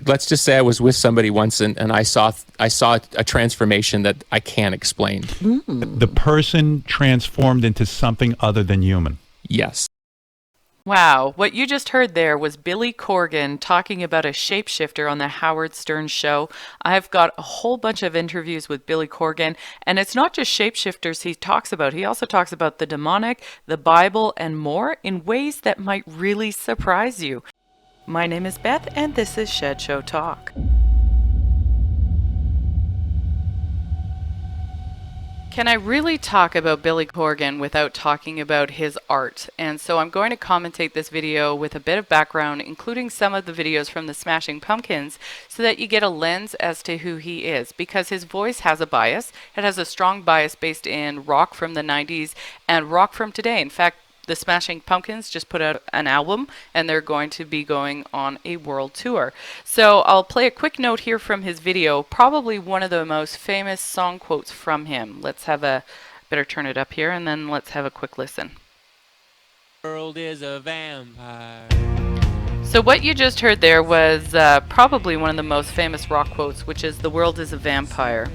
let's just say I was with somebody once and I saw a transformation that I can't explain. The person transformed into something other than human. Yes. Wow, what you just heard there was Billy Corgan talking about a shapeshifter on the Howard Stern show. I've got a whole bunch of interviews with Billy Corgan, and it's not just shapeshifters he talks about. He also talks about the demonic, the Bible, and more in ways that might really surprise you. My name is Beth, and this is Shed Show Talk. Can I really talk about Billy Corgan without talking about his art? And so I'm going to commentate this video with a bit of background, including some of the videos from the Smashing Pumpkins, so that you get a lens as to who he is, because his voice has a bias. It has a strong bias based in rock from the 90s and rock from today. In fact, the Smashing Pumpkins just put out an album, and they're going to be going on a world tour. So I'll play a quick note here from his video, probably one of the most famous song quotes from him. Better turn it up here, and then let's have a quick listen. The world is a vampire. So what you just heard there was probably one of the most famous rock quotes, which is "The world is a vampire."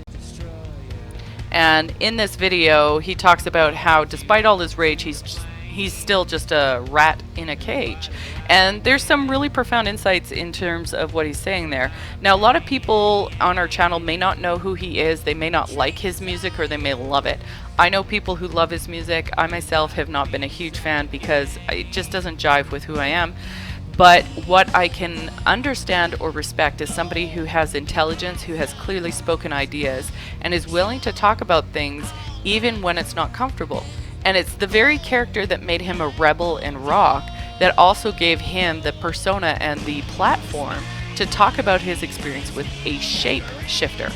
And in this video, he talks about how, despite all his rage, he's still just a rat in a cage. And there's some really profound insights in terms of what he's saying there. Now, a lot of people on our channel may not know who he is. They may not like his music, or they may love it. I know people who love his music. I myself have not been a huge fan because it just doesn't jive with who I am. But what I can understand or respect is somebody who has intelligence, who has clearly spoken ideas, and is willing to talk about things even when it's not comfortable. And it's the very character that made him a rebel in rock that also gave him the persona and the platform to talk about his experience with a shapeshifter.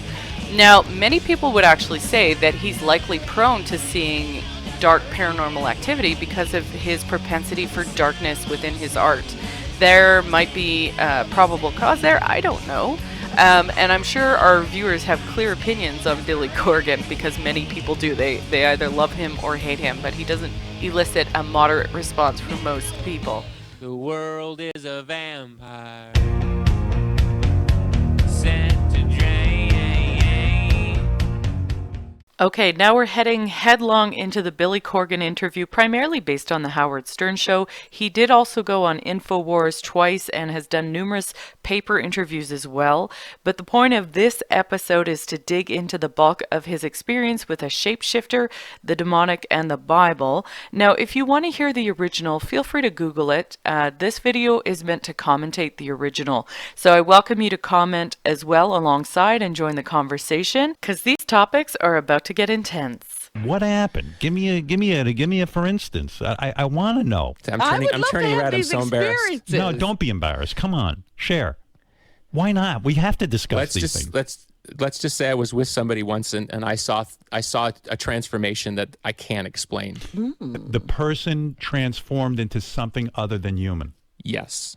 Now, many people would actually say that he's likely prone to seeing dark paranormal activity because of his propensity for darkness within his art. There might be a probable cause there, I don't know. And I'm sure our viewers have clear opinions on Billy Corgan, because many people do. They either love him or hate him, but he doesn't elicit a moderate response from most people. The world is a vampire. Sent to drain. Okay, now we're heading headlong into the Billy Corgan interview, primarily based on the Howard Stern show. He did also go on InfoWars twice and has done numerous paper interviews as well. But the point of this episode is to dig into the bulk of his experience with a shapeshifter, the demonic, and the Bible. Now, if you want to hear the original, feel free to Google it. This video is meant to commentate the original. So I welcome you to comment as well alongside and join the conversation, because these topics are about to get intense. What happened? Give me a for instance. I want to know. I'm turning red. I'm so embarrassed. No, don't be embarrassed. Come on, share. Why not? We have to discuss these things. Let's just say I was with somebody once and I saw a transformation that I can't explain. The person transformed into something other than human. Yes.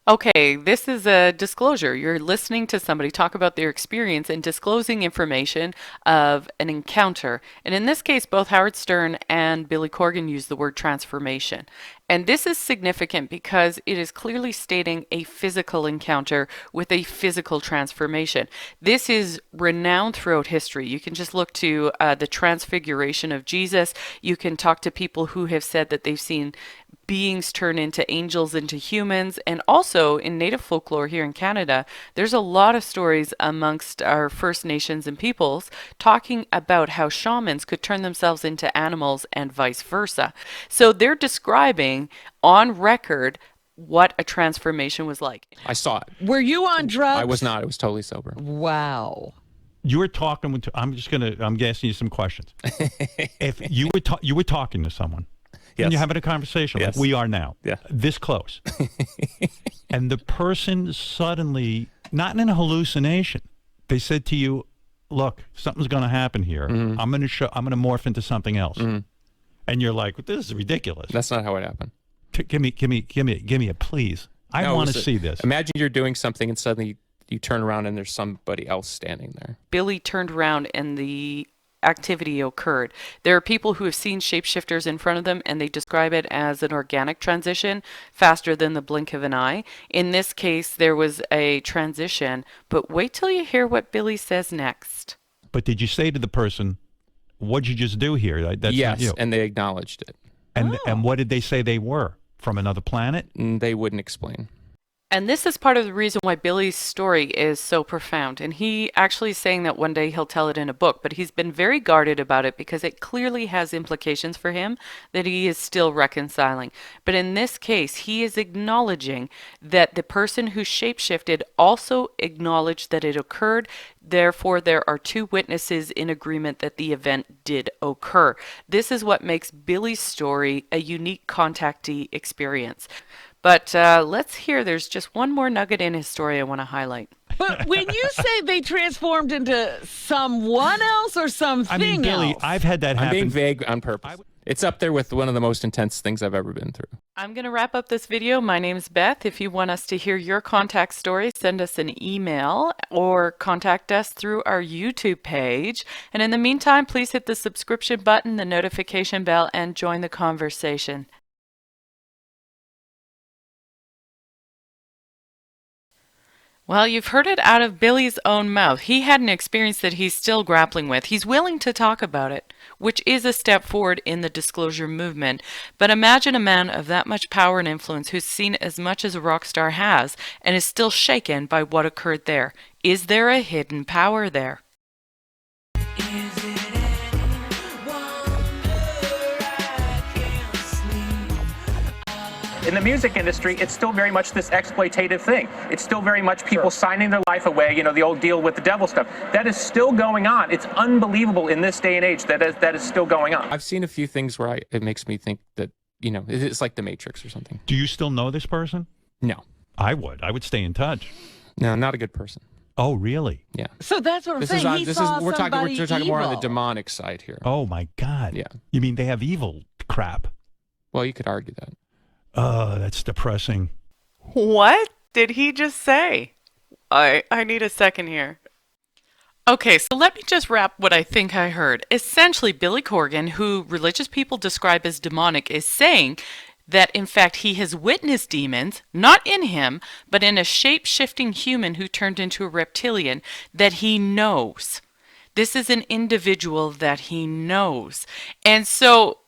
Okay, this is a disclosure. You're listening to somebody talk about their experience and disclosing information of an encounter. And in this case, both Howard Stern and Billy Corgan use the word transformation. And this is significant because it is clearly stating a physical encounter with a physical transformation. This is renowned throughout history. You can just look to the transfiguration of Jesus. You can talk to people who have said that they've seen beings turn into angels, into humans. And also in Native folklore here in Canada, there's a lot of stories amongst our First Nations and peoples talking about how shamans could turn themselves into animals and vice versa. So they're describing on record what a transformation was like. I saw it. Were you on drugs? I was not. I was totally sober. Wow. You were talking with, I'm asking you some questions. If you were talking to someone, yes, and you're having a conversation like we are now, this close, and the person suddenly, not in a hallucination, they said to you, look, something's going to happen here. Mm-hmm. I'm going to morph into something else. Mm-hmm. And you're like, this is ridiculous. That's not how it happened. Give me a please. I want to see this. Imagine you're doing something and suddenly you turn around and there's somebody else standing there. Billy turned around and the activity occurred. There are people who have seen shapeshifters in front of them and they describe it as an organic transition, faster than the blink of an eye. In this case, there was a transition, but wait till you hear what Billy says next. But did you say to the person, what'd you just do here? That's yes, not you. and they acknowledged it. And what did they say they were? From another planet? They wouldn't explain. And this is part of the reason why Billy's story is so profound. And he actually is saying that one day he'll tell it in a book, but he's been very guarded about it because it clearly has implications for him that he is still reconciling. But in this case, he is acknowledging that the person who shapeshifted also acknowledged that it occurred. Therefore, there are two witnesses in agreement that the event did occur. This is what makes Billy's story a unique contactee experience. But let's hear, there's just one more nugget in his story I want to highlight. But when you say they transformed into someone else or something I mean, Billy, else. I've had that happen. I'm being vague on purpose. It's up there with one of the most intense things I've ever been through. I'm going to wrap up this video. My name's Beth. If you want us to hear your contact story, send us an email or contact us through our YouTube page. And in the meantime, please hit the subscription button, the notification bell, and join the conversation. Well, you've heard it out of Billy's own mouth. He had an experience that he's still grappling with. He's willing to talk about it, which is a step forward in the disclosure movement. But imagine a man of that much power and influence who's seen as much as a rock star has and is still shaken by what occurred there. Is there a hidden power there? In the music industry, it's still very much this exploitative thing. It's still very much people signing their life away, you know, the old deal with the devil stuff. That is still going on. It's unbelievable in this day and age that is still going on. I've seen a few things where it makes me think that, you know, it's like the Matrix or something. Do you still know this person? No. I would stay in touch. No, not a good person. Oh, really? Yeah. So that's what I'm saying. We're talking somebody more on the evil. demonic side here. Oh, my God. Yeah. You mean they have evil crap? Well, you could argue that. Oh, that's depressing. What did he just say? I need a second here. Okay, so let me just wrap what I think I heard. Essentially, Billy Corgan, who religious people describe as demonic, is saying that, in fact, he has witnessed demons, not in him, but in a shape-shifting human who turned into a reptilian that he knows. This is an individual that he knows. And so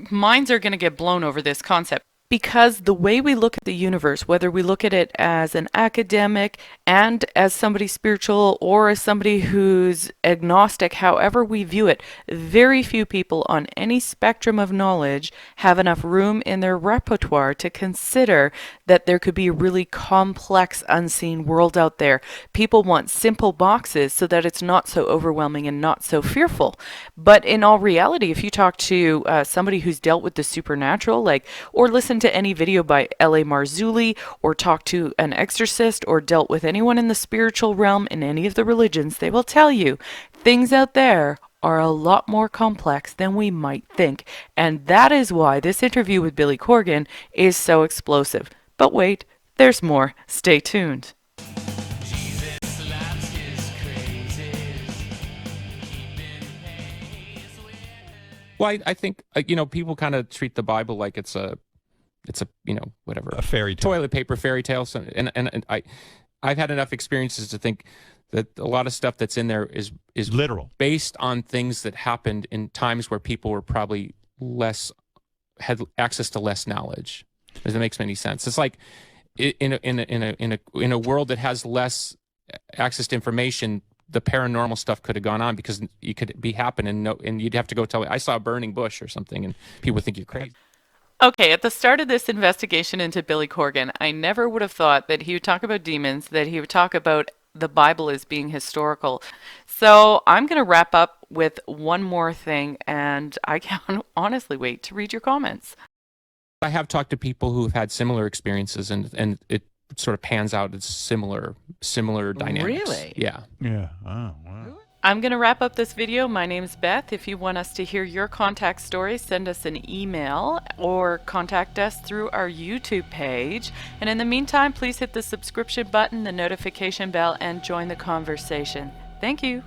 minds are going to get blown over this concept. Because the way we look at the universe, whether we look at it as an academic and as somebody spiritual or as somebody who's agnostic, however we view it, very few people on any spectrum of knowledge have enough room in their repertoire to consider that there could be a really complex, unseen world out there. People want simple boxes so that it's not so overwhelming and not so fearful. But in all reality, if you talk to somebody who's dealt with the supernatural, or listen to any video by L.A. Marzulli, or talk to an exorcist, or dealt with anyone in the spiritual realm in any of the religions, they will tell you things out there are a lot more complex than we might think. And that is why this interview with Billy Corgan is so explosive. But wait, there's more. Stay tuned. Well, I think, people kind of treat the Bible like it's a whatever. A fairy tale. Toilet paper fairy tale. So, and I've had enough experiences to think that a lot of stuff that's in there is literal, based on things that happened in times where people were probably had access to less knowledge. If that makes any sense. It's like in a world that has less access to information, the paranormal stuff could have gone on because you could be happening and you'd have to go tell, I saw a burning bush or something, and people would think you're crazy. Okay, at the start of this investigation into Billy Corgan, I never would have thought that he would talk about demons, that he would talk about the Bible as being historical. So I'm going to wrap up with one more thing, and I can't honestly wait to read your comments. I have talked to people who have had similar experiences, and it sort of pans out as similar dynamics. Really? Yeah. Yeah. Oh, wow. I'm going to wrap up this video. My name's Beth. If you want us to hear your contact story, send us an email or contact us through our YouTube page. And in the meantime, please hit the subscription button, the notification bell, and join the conversation. Thank you.